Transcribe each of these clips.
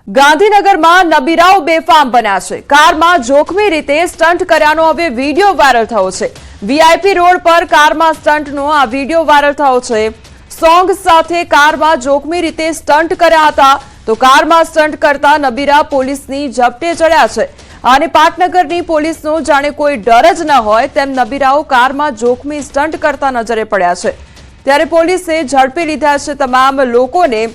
ગાંધીનગરમાં નબીરાઓ બેફામ બન્યા છે। કારમાં જોખમી રીતે સ્ટન્ટ કર્યાનો હવે વિડીયો વાયરલ થયો છે। વીઆઈપી રોડ પર કારમાં સ્ટન્ટનો આ વિડીયો વાયરલ થયો છે। સોંગ સાથે કારમાં જોખમી રીતે સ્ટન્ટ કર્યા હતા તો કારમાં સ્ટન્ટ કરતા નબીરા પોલીસની ઝપટે ચડ્યા છે અને પાટનગરની પોલીસનો જાણે કોઈ ડર જ ન હોય તેમ નબીરાઓ કારમાં જોખમી સ્ટન્ટ કરતા નજરે પડ્યા છે। ત્યારે પોલીસે ઝડપી લીધા છે તમામ લોકોને।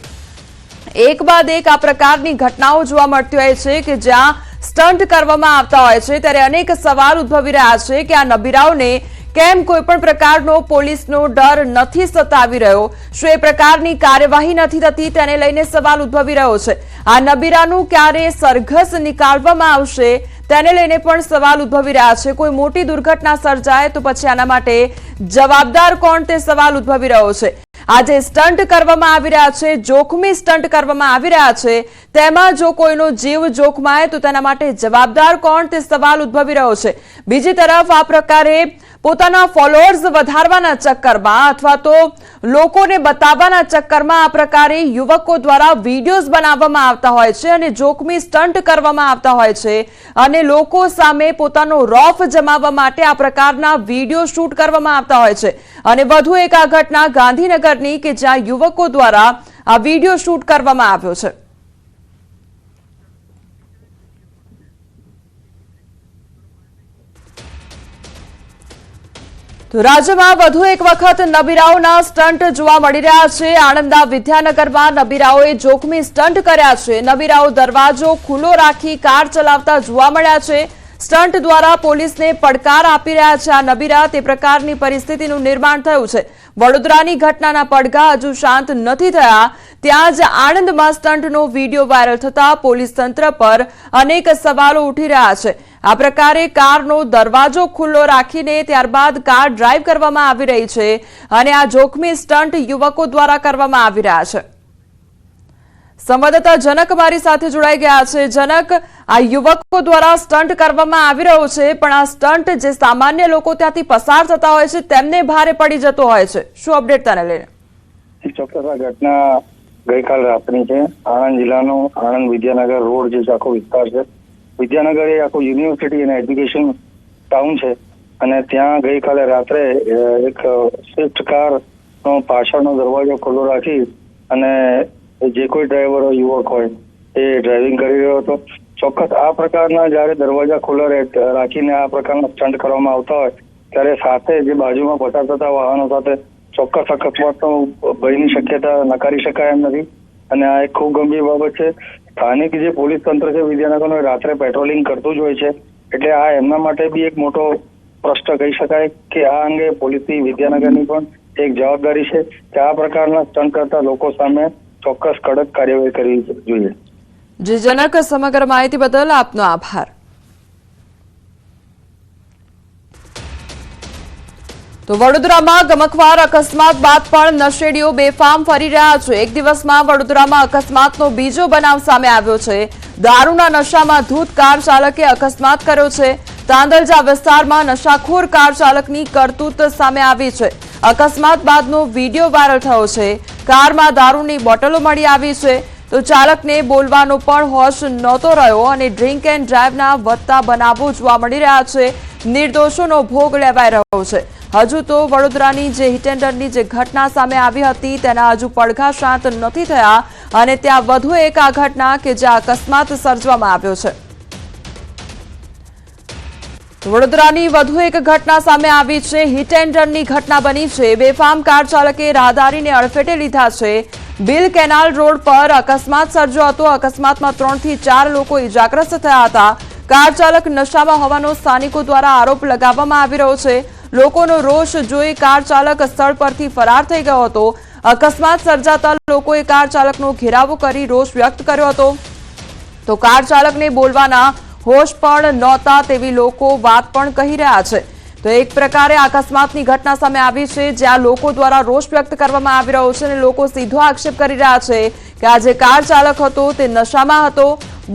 एक बाद एक आ प्रकारनी घटनाओं जोवा मळती होय छे के ज्यां स्टंट करवामां आवता होय छे त्यारे अनेक सवाल उद्भवी रह्या छे के आ नबीराओने केम कोई पण प्रकारनो पोलीसनो डर नथी सतावी रह्यो, शुं ए प्रकारनी कार्यवाही नथी थती तेने लईने सवाल उद्भवी रह्यो छे। आ नबीरानुं क्यारे सरघस निकाळवामां आवशे तेने लईने पण सवाल उद्भवी रह्या छे। कोई मोटी दुर्घटना सर्जाय तो पछी आना माटे जवाबदार कोण ते सवाल उद्भवी रह्यो छे। आज स्टंट करवामां आवी रह्या छे, जोखमी स्टंट करवामां आवी रह्या छे, तेमां जो कोईनो जीव जोखमाय तो तेना माटे जवाबदार कोण ते सवाल उद्भवी रह्यो छे। बीजी तरफ आ प्रकारे पोताना फॉलोअर्स वधारवाना चक्करमां अथवा तो लोकोने बताववाना चक्करमां आ प्रकारे युवको द्वारा विडियोज बनाववामां आवता होय छे अने जोखमी स्टंट करवामां आवता होय छे अने लोको सामे पोतानो रौफ जमाववा माटे आ प्रकारना विडियो शूट करवामां आवता होय छे। अने वधु एक आ घटना गांधीनगरनी के ज्यां युवको द्वारा आ विडियो शूट करवामां आव्यो छे। तो राज्य में વધુ એક વખત નબીરાઓના સ્ટન્ટ જોવા મળી રહ્યા છે। આણંદના વિદ્યાનગરમાં નબીરાઓએ જોખમી સ્ટન્ટ કર્યા છે। નબીરાઓ દરવાજો ખુલ્લો રાખી કાર ચલાવતા જોવા મળ્યા છે। સ્ટન્ટ દ્વારા પોલીસને પડકાર આપી રહ્યા છે આ નબીરા। તે પ્રકારની પરિસ્થિતિનું નિર્માણ થયું છે। વડોદરાની ઘટનાના પડઘા હજુ શાંત નથી થયા ત્યાં જ આણંદમાં સ્ટન્ટનો વિડીયો વાયરલ થતા પોલીસ તંત્ર પર અનેક સવાલો ઉઠી રહ્યા છે। आ प्रकारे कारनो दरवाजो खुल्लो राखीने त्यारबाद कार ड्राइव करवामां आवी रही छे अने आ जोखमी स्टंट युवको द्वारा करवामां आवी रह्या छे। संवाददाता जनक मारी साथे जोड़ाई गया छे। जनक, आ युवको द्वारा स्टंट करवामां आवी रह्यो छे पण आ स्टंट जे सामान्य लोको त्यांथी पसार थता होय छे तेमने भारे पड़ी जतो होय छे, शुं अपडेट तने लईने? ચોક્કસ આ ઘટના ગઈકાલ રાતની છે। આણંદ જિલ્લાનો આણંદ વિદ્યાનગર રોડ જે આખો વિસ્તાર છે, વિદ્યાનગર એ આખું યુનિવર્સિટી અને એજ્યુકેશન ટાઉન છે અને ત્યાં ગઈકાલે રાત્રે એક સ્વિફ્ટ કાર નો પાછળનો દરવાજો ખુલ્લો રાખી અને જે કોઈ ડ્રાઈવર હોય યુવક હોય એ ડ્રાઇવિંગ કરી રહ્યો હતો। ચોક્કસ આ પ્રકારના જયારે દરવાજા ખુલ્લા રાખીને આ પ્રકારના સ્ટન્ટ કરવામાં આવતા હોય ત્યારે સાથે જે બાજુમાં પસાર થતા વાહનો સાથે ચોક્કસ અકસ્માતનો ભયની શક્યતા નકારી શકાય એમ નથી અને આ એક ખૂબ ગંભીર બાબત છે। સ્થાનિક જે પોલીસ તંત્ર છે વિદ્યાનગરનું રાત્રે પેટ્રોલિંગ કરતું જ હોય છે એટલે આ એમના માટે બી એક મોટો પ્રશ્ન કહી શકાય કે આ અંગે પોલીસની વિદ્યાનગરની પણ એક જવાબદારી છે કે આ પ્રકારના સ્ટન્ટ કરતા લોકો સામે ચોક્કસ કડક કાર્યવાહી કરવી જોઈએ। જે જનક સમગ્ર માહિતી બદલ આપનો આભાર। तो वडोदरामां गमकवार अकस्मात बाद पण नशेड़ीओ बेफाम फरी रह्या छे। एक दिवसमां वडोदरामां अकस्मातनो बीजो बनाव सामे आव्यो छे। दारूना नशामां धूत कार चालके अकस्मात कर्यो छे। तांदलजा विस्तारमां नशाखोर कार चालकनी करतूत सामे आवी छे। अकस्मात बादनो विडियो वायरल थयो छे। कारमां दारूनी बोटलो मळी आवी छे तो चालकने बोलवानो पण होश नहोतो रह्यो अने ड्रिंक एंड ड्राइवना वधता बनावो जोवा मळी रह्या छे। निर्दोषोनो भोग लेवाई रह्यो छे। हजू तो वडोदरानी जे हिट एंड रननी जे घटना सामे आवी हती तेना हजू પડઘા શાંત નથી થયા અને ત્યાં વધુ એક આ ઘટના કે જ્યાં અકસ્માત સર્જવામાં આવ્યો છે। વડોદરાની વધુ એક ઘટના સામે આવી છે। हिट एंड रननी घटना बनी છે। બેફામ કાર ચાલકે રાહદારીને અડફેટે લીધા છે। બિલ કેનાલ રોડ પર અકસ્માત સર્જ્યો હતો। અકસ્માતમાં 3 થી 4 લોકો ઇજાગ્રસ્ત થયા હતા। કાર ચાલક નશામાં હોવાનો સ્થાનિકો દ્વારા આરોપ લગાવવામાં આવી રહ્યો છે। લોકોનો રોષ જોઈ કાર ચાલક સ્થળ પરથી ફરાર થઈ ગયો હતો। અકસ્માત સર્જાતા લોકોએ કાર ચાલકનો ઘેરાવો કરી રોષ વ્યક્ત કર્યો હતો તો કાર ચાલકને બોલવાના હોશ પણ નહોતા તેવી લોકો વાત પણ કહી રહ્યા છે। તો એક પ્રકારે અકસ્માતની ઘટના સામે આવી છે જ્યાં લોકો દ્વારા રોષ વ્યક્ત કરવામાં આવી રહ્યો છે અને લોકો સીધો આક્ષેપ કરી રહ્યા છે કે આ જે કાર ચાલક હતો તે નશામાં હતો,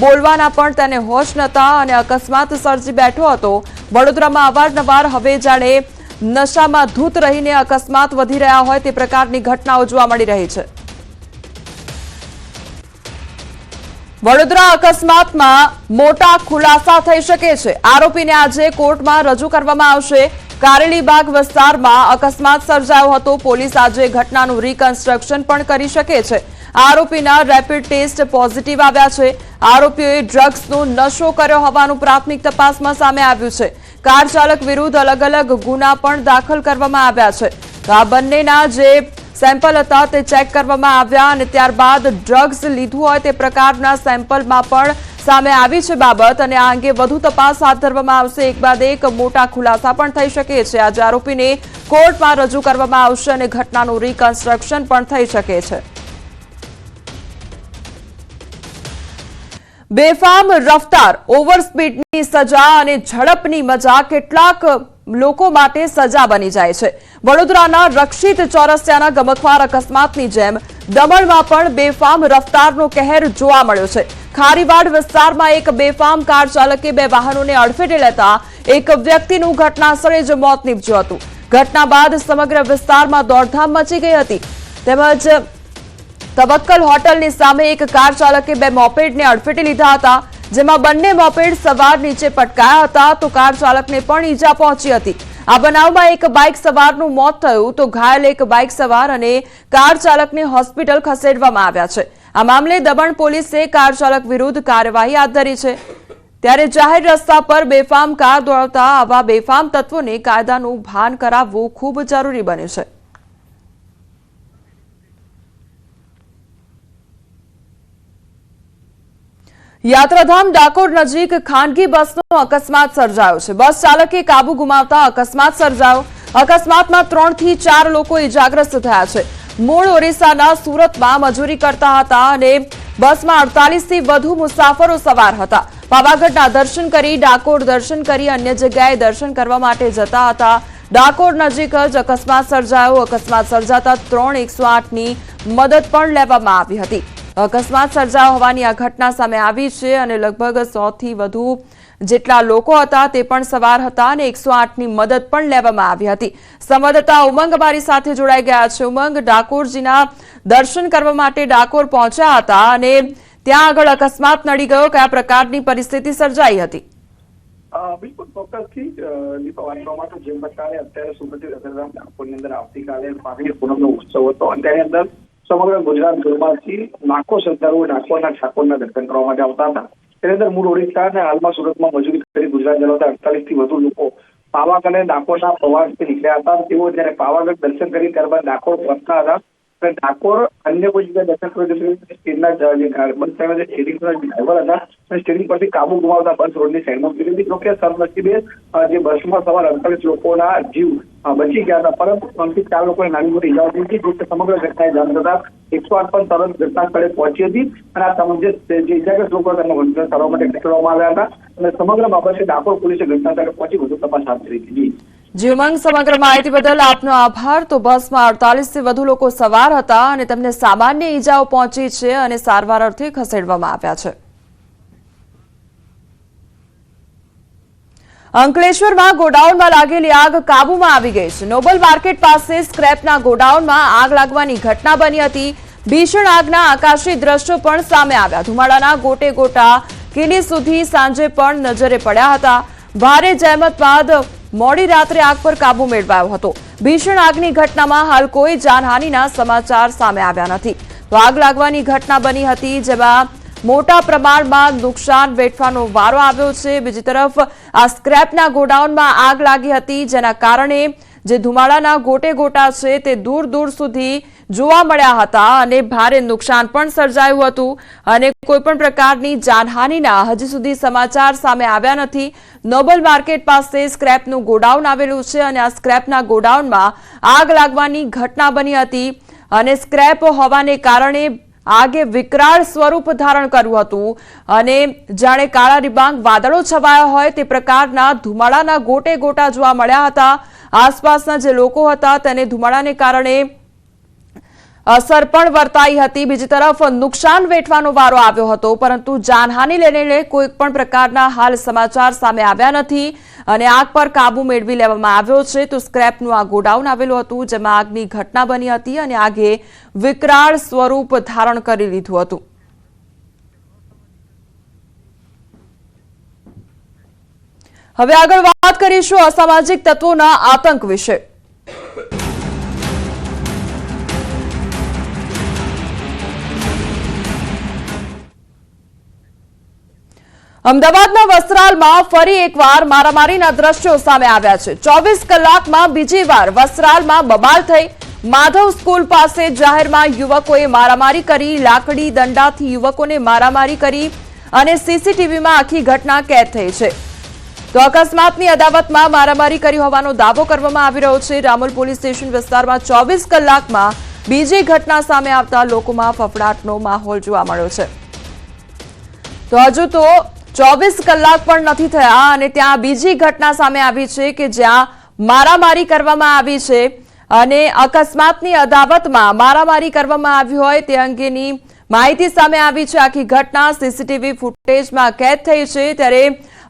બોલવાના પણ તેને હોશ નહોતા અને અકસ્માત સર્જી બેઠો હતો। વડોદરામાં અવારનવાર હવે જાણે નશામાં ધૂત રહીને અકસ્માત વધી રહ્યા હોય તે પ્રકારની ઘટનાઓ જોવા મળી રહી છે। વડોદરા અકસ્માતમાં મોટા ખુલાસા થઈ શકે છે। આરોપીને આજે કોર્ટમાં રજૂ કરવામાં આવશે। કારેલીબાગ વિસ્તારમાં અકસ્માત સર્જાયો હતો। પોલીસ આજે ઘટનાનું રિકન્સ્ટ્રક્શન પણ કરી શકે છે। આરોપીના રેપિડ ટેસ્ટ પોઝિટિવ આવ્યા છે। આરોપીઓએ ડ્રગ્સનો નશો કર્યો હોવાનું પ્રાથમિક તપાસમાં સામે આવ્યું છે। કાર ચાલક વિરુદ્ધ અલગ અલગ ગુના પણ દાખલ કરવામાં આવ્યા છે। તો આ બંનેના જે સેમ્પલ હતા તે ચેક કરવામાં આવ્યા અને ત્યારબાદ ડ્રગ્સ લીધું હોય તે પ્રકારના સેમ્પલમાં પણ સામે આવી છે બાબત અને આ અંગે વધુ તપાસ હાથ ધરવામાં આવશે। એક બાદ એક મોટા ખુલાસા પણ થઈ શકે છે। આજે આરોપીને કોર્ટમાં રજૂ કરવામાં આવશે અને ઘટનાનું રિકન્સ્ટ્રક્શન પણ થઈ શકે છે। બેફામ રફતાર, ઓવર સ્પીડની સજા અને ઝડપની મજા કેટલાક લોકો માટે સજા બની જાય છે। વડોદરાના રક્ષિત ચોરસિયાના ગમખ્વાર અકસ્માતની જેમ દમણમાં પણ બેફામ રફતારનો કહેર જોવા મળ્યો છે। ખારીવાડ વિસ્તારમાં એક બેફામ કાર ચાલકે બે વાહનોને અડફેટે લેતા એક વ્યક્તિનું ઘટનાસ્થળે જ મોત નીપજ્યું હતું। ઘટના બાદ સમગ્ર વિસ્તારમાં દોડધામ મચી ગઈ હતી। તેમજ તવક્કલ હોટલની સામે એક કાર ચાલકે બે મોપેડને અડફેટે લીધા હતા, જેમાં બંને મોપેડ સવાર નીચે પટકાયા હતા તો કાર ચાલકને પણ ઈજા પહોંચી હતી। આ બનાવમાં એક બાઇક સવારનું મોત થયું તો ઘાયલ એક બાઇક સવાર અને કાર ચાલકને હોસ્પિટલ ખસેડવામાં આવ્યા છે। આ મામલે દમણ પોલીસે કાર ચાલક વિરુદ્ધ કાર્યવાહી હાથ ધરી છે। ત્યારે જાહેર રસ્તા પર બેફામ કાર દોડાવતા આવા બેફામ તત્વોને કાયદાનું ભાન કરાવવું ખૂબ જરૂરી બન્યું છે। યાત્રાધામ ડાકોર નજીક ખાનગી બસનો અકસ્માત સર્જાયો છે। બસ ચાલકે કાબુ ગુમાવતા અકસ્માત સર્જાયો। અકસ્માતમાં 3 થી 4 લોકો ઇજાગ્રસ્ત થયા છે। મૂળ ઓરિસ્સાના સુરતમાં મજૂરી કરતા હતા અને બસમાં 48 થી વધુ મુસાફરો સવાર હતા। પાવાગઢના દર્શન કરી ડાકોર દર્શન કરી અન્ય જગ્યાએ દર્શન કરવા માટે જતા હતા। ડાકોર નજીક જ અકસ્માત સર્જાયો। અકસ્માત સર્જાતા 3 108ની મદદ પણ લેવામાં આવી હતી। અકસ્માત સર્જાયો હોવાની આ ઘટના સામે આવી છે અને લગભગ 100 થી વધુ જેટલા લોકો હતા તે પણ સવાર હતા અને 108ની મદદ પણ લેવામાં આવી હતી। સંવાદદાતા ઉમંગ અમારી સાથે જોડાઈ ગયા છે। ઉમંગ, ડાકોરજીના દર્શન કરવા માટે ડાકોર પહોંચ્યા હતા અને ત્યાં આગળ અકસ્માત નડી ગયો, કયા પ્રકારની પરિસ્થિતિ સર્જાઈ હતી? બિલકુલ ચોક્કસથી દીપા વાત કરવા માટે જેમ પ્રકારે અત્યારે સુરત ડાકોરની અંદર આવતીકાલે ફાગણી પૂનમનો ઉત્સવ હતો અને તેની અંદર સમગ્ર ગુજરાતભરમાંથી લાખો શ્રદ્ધાળુઓ ડાકોરના ઠાકોરના દર્શન કરવા માટે આવતા હતા। તેની અંદર મૂળ ઓડિશા અને હાલમાં સુરતમાં મજૂરી કરી ગુજરાત જણાવતા 48 થી વધુ લોકો પાવાગઢ અને ડાકોરના પ્રવાસથી નીકળ્યા હતા। તેઓ જ્યારે પાવાગઢ દર્શન કરી ત્યારબાદ ડાકોર પહોંચતા હતા અને ડાકોર અન્ય કોઈ જગ્યાએ દર્શન કરવા સ્ટેન્ડના જે સ્ટેરિંગ ડ્રાઈવર હતા અને સ્ટેરિંગ પરથી કાબુ ગુમાવતા બસ રોડની સાઈડમાં ઉતરી હતી। જોકે સદનસીબે જે બસમાં સવાર 48 લોકોના જીવ બચી ગયા હતા, પરંતુ 3 થી 4 લોકોને નાની મોટી ઇજાઓ થઈ હતી। જો સમગ્ર ઘટનાએ જાણ થતા 108 પણ તરત ઘટના સ્થળે પહોંચી હતી અને આ તમામ જે ઇજાગ્રસ્ત લોકો તેમને હોસ્પિટલ સારવાર માટે ખસેડવામાં આવ્યા હતા અને સમગ્ર બાબતે ડાકોર પોલીસે ઘટના સ્થળે પહોંચી વધુ તપાસ હાથ ધરી હતી। જી ઉમંગ, સમગ્ર માહિતી બદલ આપનો આભાર। તો બસમાં 48 થી વધુ લોકો સવાર હતા અને તેમને સામાન્ય ઈજાઓ પહોંચી છે અને સારવાર અર્થે ખસેડવામાં આવ્યા છે। અંકલેશ્વરમાં ગોડાઉનમાં લાગેલી આગ કાબુમાં આવી ગઈ છે। નોબલ માર્કેટ પાસે સ્ક્રેપના ગોડાઉનમાં આગ લાગવાની ઘટના બની હતી। ભીષણ આગના આકાશી દ્રશ્યો પણ સામે આવ્યા। ધુમાડાના ગોટે ગોટા કિલી સુધી સાંજે પણ નજરે પડ્યા હતા। ભારે જહેમત બાદ મોડી રાત્રે આગ પર કાબુ મેળવાયો હતો। ભીષણ આગની ઘટનામાં હાલ કોઈ જાનહાનિના સમાચાર સામે આવ્યા નથી। તો આગ લાગવાની ઘટના બની હતી જેમાં મોટા પ્રમાણમાં નુકસાન વેઠવાનો વારો આવ્યો છે। બીજી તરફ આ સ્ક્રેપના ગોડાઉનમાં આગ લાગી હતી જેના કારણે જે ધુમાડાના ગોટે ગોટા છે તે દૂર દૂર સુધી જોવા મળ્યા હતા અને ભારે નુકસાન પણ સર્જાયું હતું અને કોઈ પણ પ્રકારની જાનહાનિના હજી સુધી સમાચાર સામે આવ્યા નથી। નોબલ માર્કેટ પાસે સ્ક્રેપનું ગોડાઉન આવેલું છે અને આ સ્ક્રેપના ગોડાઉનમાં આગ લાગવાની ઘટના બની હતી અને સ્ક્રેપ હોવાને કારણે આગે વિકરાળ સ્વરૂપ ધારણ કર્યું હતું અને જાણે કાળા ડિબાંગ વાદળો છવાયા હોય તે પ્રકારના ધુમાડાના ગોટે ગોટા જોવા મળ્યા હતા। આસપાસના જે લોકો હતા તેને ધુમાડાને કારણે અસર પણ વર્તાઈ હતી। બીજી તરફ નુકસાન વેઠવાનો વારો આવ્યો હતો પરંતુ જાનહાનિ લઈને કોઈ પણ પ્રકારના હાલ સમાચાર સામે આવ્યા નથી અને આગ પર કાબુ મેળવી લેવામાં આવ્યો છે। તો સ્ક્રેપનું આ ગોડાઉન આવેલું હતું જેમાં આગની ઘટના બની હતી અને આગે વિકરાળ સ્વરૂપ ધારણ કરી લીધું હતું। હવે આગળ વાત કરીશું અસામાજિક તત્વોના આતંક વિશે। અમદાવાદના વસ્ત્રાલમાં ફરી એકવાર મારામારીના દ્રશ્યો સામે આવ્યા છે। 24 કલાકમાં બીજી વાર વસ્ત્રાલમાં બબાલ થઈ। માધવ સ્કૂલ પાસે જાહેરમાં યુવકોએ મારામારી કરી, લાકડી દંડાથી યુવકોને મારામારી કરી અને સીસીટીવીમાં આખી ઘટના કેદ થઈ છે। તો અકસ્માતની અદાવતમાં મારામારી કરી હોવાનો દાવો કરવામાં આવી રહ્યો છે। રામોલ પોલીસ સ્ટેશન વિસ્તારમાં 24 કલાકમાં બીજી ઘટના સામે આવતા લોકોમાં ફફડાટનો માહોલ જોવા મળ્યો છે। તો હજુ તો 24 કલાક પણ નથી થયા અને ત્યાં બીજી ઘટના સામે આવી છે કે જ્યાં મારામારી કરવામાં આવી છે અને અકસ્માતની અદાવતમાં મારામારી કરવામાં આવી હોય તે અંગેની માહિતી સામે આવી છે। આખી ઘટના સીસીટીવી ફૂટેજમાં કેદ થઈ છે। ત્યારે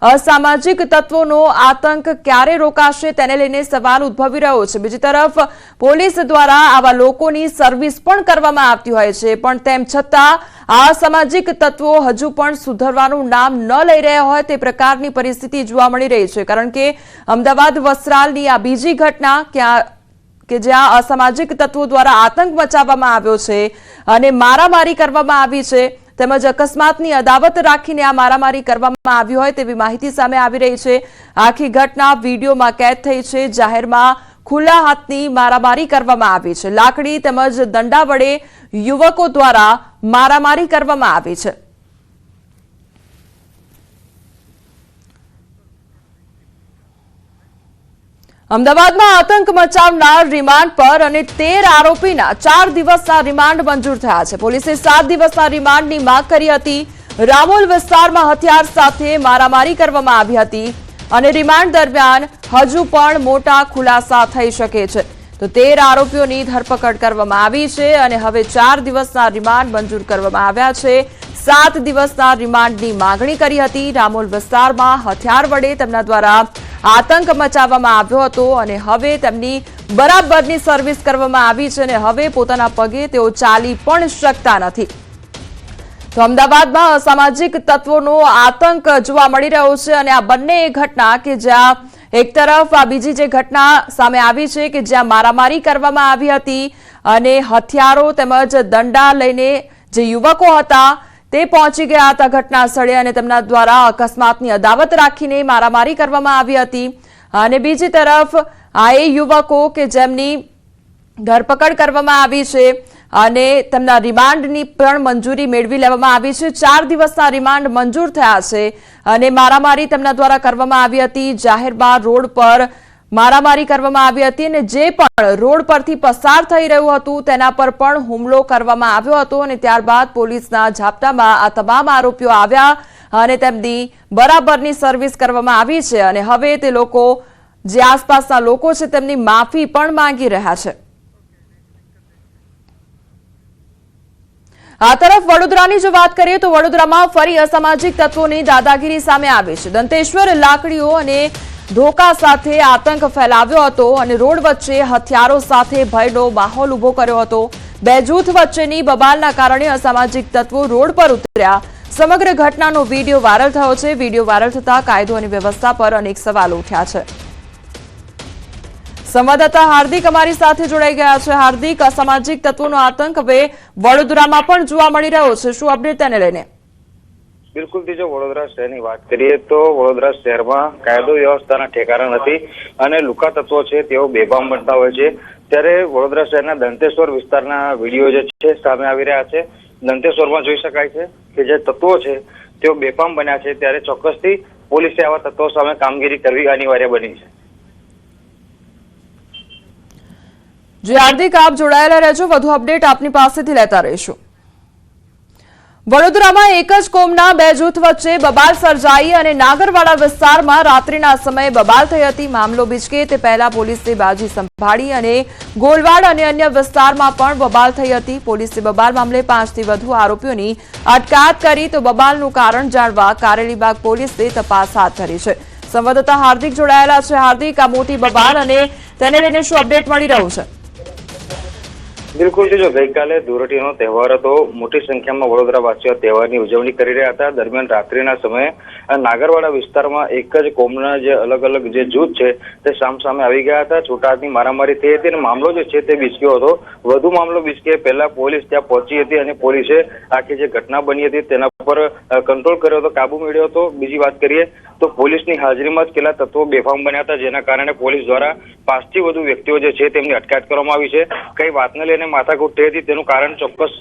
અસામાજિક તત્વોનો આતંક ક્યારે રોકાશે તેને લઈને સવાલ ઉદ્ભવી રહ્યો છે। બીજી તરફ પોલીસ દ્વારા આવા લોકોની સર્વિસ પણ કરવામાં આવતી હોય છે, પણ તેમ છતાં અસામાજિક તત્વો હજુ પણ સુધરવાનું નામ ન લઈ રહ્યા હોય તે પ્રકારની પરિસ્થિતિ જોવા મળી રહી છે। કારણ કે અમદાવાદ વસ્ત્રાલની આ બીજી ઘટના કે જ્યાં અસામાજિક તત્વો દ્વારા આતંક મચાવવામાં આવ્યો છે અને મારામારી કરવામાં આવી છે, તેમજ અકસ્માતની અદાવત રાખીને આ મારામારી કરવામાં આવી હોય તેવી માહિતી સામે આવી રહી છે। આખી ઘટના વિડીયોમાં કેદ થઈ છે। જાહેરમાં ખુલ્લા હાથની મારામારી કરવામાં આવી છે। લાકડી તેમજ દંડા વડે યુવકો દ્વારા મારામારી કરવામાં આવી છે। અમદાવાદમાં આતંક મચાવનાર રિમાન્ડ પર અને 13 આરોપીના 4 દિવસના રિમાન્ડ મંજૂર થયા છે। પોલીસે 7 દિવસના રિમાન્ડની માંગ કરી હતી। રામોલ વિસ્તારમાં હથિયાર સાથે મારામારી કરવામાં આવી હતી અને રિમાન્ડ દરમિયાન હજુ પણ મોટા ખુલાસા થઈ શકે છે। તો 13 આરોપીઓની ધરપકડ કરવામાં આવી છે અને હવે 4 દિવસના રિમાન્ડ મંજૂર કરવામાં આવ્યા છે। 7 દિવસના રિમાન્ડની માંગણી કરી હતી। રામોલ વિસ્તારમાં હથિયાર વડે તેમના દ્વારા આતંક મચાવવામાં આવ્યો હતો અને હવે તેમની બરાબરની સર્વિસ કરવામાં આવી છે અને હવે પોતાના પગે તેઓ ચાલી પણ શકતા નથી। તો અમદાવાદમાં અસામાજિક તત્વોનો આતંક જોવા મળી રહ્યો છે અને આ બંને ઘટના કે જ્યાં એક તરફ આ બીજી જે ઘટના સામે આવી છે કે જ્યાં મારામારી કરવામાં આવી હતી અને હથિયારો તેમજ દંડા લઈને જે યુવકો હતા તે પહોંચી ગયા હતા ઘટના સ્થળે અને તેમના દ્વારા અકસ્માતની અદાવત રાખીને મારામારી કરવામાં આવી હતી અને બીજી તરફ આ એ યુવકો કે જેમની ધરપકડ કરવામાં આવી છે અને તેમના રિમાન્ડની પણ મંજૂરી મેળવી લેવામાં આવી છે। 4 દિવસના રિમાન્ડ મંજૂર થયા છે અને મારામારી તેમના દ્વારા કરવામાં આવી હતી। જાહેરમાં રોડ પર મારામારી કરવામાં આવી હતી અને જે પણ રોડ પરથી પસાર થઈ રહ્યું હતું તેના પર પણ હુમલો કરવામાં આવ્યો હતો અને ત્યારબાદ પોલીસના ઝાપટામાં આ તમામ આરોપીઓ આવ્યા અને તેમની બરાબરની સર્વિસ કરવામાં આવી છે અને હવે તે લોકો જે આસપાસના લોકો છે તેમની માફી પણ માંગી રહ્યા છે। આ તરફ વડોદરાની જો વાત કરીએ તો વડોદરામાં ફરી અસામાજિક તત્વોની દાદાગીરી સામે આવી છે। દંતેશ્વર લાકડીઓ અને ધોકા સાથે આતંક ફેલાવ્યો હતો અને રોડ વચ્ચે હથિયારો સાથે ભયનો માહોલ ઉભો કર્યો હતો। બે જૂથ વચ્ચેની બબાલના કારણે અસામાજિક તત્વો રોડ પર ઉતર્યા। સમગ્ર ઘટનાનો વિડીયો વાયરલ થયો છે। વિડીયો વાયરલ થતા કાયદો અને વ્યવસ્થા પર અનેક સવાલો ઉઠ્યા છે। સંવાદદાતા હાર્દિક અમારી સાથે જોડાઈ ગયા છે। હાર્દિક, અસામાજિક તત્વોનો આતંક હવે વડોદરામાં પણ જોવા મળી રહ્યો છે, શું અપડેટ તેને લઈને? બિલકુલ, જો વડોદરા શહેરની વાત કરીએ તો વડોદરા શહેરમાં કાયદો વ્યવસ્થાના ઠેકાણા નથી અને લુકા તત્વો છે તેઓ બેફામ બનતા હોય છે। ત્યારે વડોદરા શહેરના દંતેશ્વર વિસ્તારના વિડીયો જે છે સામે આવી રહ્યા છે। દંતેશ્વરમાં જોઈ શકાય છે કે જે તત્વો છે તેઓ બેફામ બન્યા છે, ત્યારે ચોક્કસથી પોલીસે આવા તત્વો સામે કામગીરી કરવી અનિવાર્ય બની છે। જી હાર્દિક, આપ જોડાયેલા રહેજો, વધુ અપડેટ આપની પાસેથી લેતા રહીશું। વડોદરામાં એક જ કોમના બે જૂથ વચ્ચે બબાલ સર્જાઈ અને નાગરવાડા વિસ્તારમાં રાત્રિના સમયે બબાલ થઈ હતી। મામલો બીચકે તે પહેલા પોલીસે બાજી સંભાળી અને ગોલવાડ અને અન્ય વિસ્તારમાં પણ બબાલ થઈ હતી। પોલીસે બબાલ મામલે 5 થી વધુ આરોપીઓની અટકાયત કરી તો બબાલનું કારણ જાણવા કારેલીબાગ પોલીસે તપાસ હાથ ધરી છે। સંવાદદાતા હાર્દિક જોડાયેલા છે। હાર્દિક, આ મોટી બબાલ અને તેને લઈને શું અપડેટ મળી રહ્યું છે? બિલકુલ જો ગઈકાલે ધૂળેટીનો તહેવાર હતો. મોટી સંખ્યામાં વડોદરાવાસીઓ તહેવારની ઉજવણી કરી રહ્યા હતા. દરમિયાન રાત્રિના સમયે નાગરવાડા વિસ્તારમાં એક જ કોમના જે અલગ અલગ જે જૂથ છે તે સામસામે આવી ગયા હતા. છૂટાહાથની મારામારી થઈ હતી અને મામલો જે છે તે બીચક્યો હતો. વધુ મામલો બીચકે પહેલા પોલીસ ત્યાં પહોંચી હતી અને પોલીસે આખી જે ઘટના બની હતી તેના પર કંટ્રોલ કર્યો હતો, કાબુ મેળવ્યો હતો. બીજી વાત કરીએ તો પોલીસની હાજરીમાં જ કેટલા તત્વો બેફામ બન્યા હતા, જેના કારણે પોલીસ દ્વારા 5થી વધુ વ્યક્તિઓ જે છે તેમની અટકાયત કરવામાં આવી છે. કઈ વાતને લઈને માથાકૂટ થઈ હતી તેનું કારણ ચોક્કસ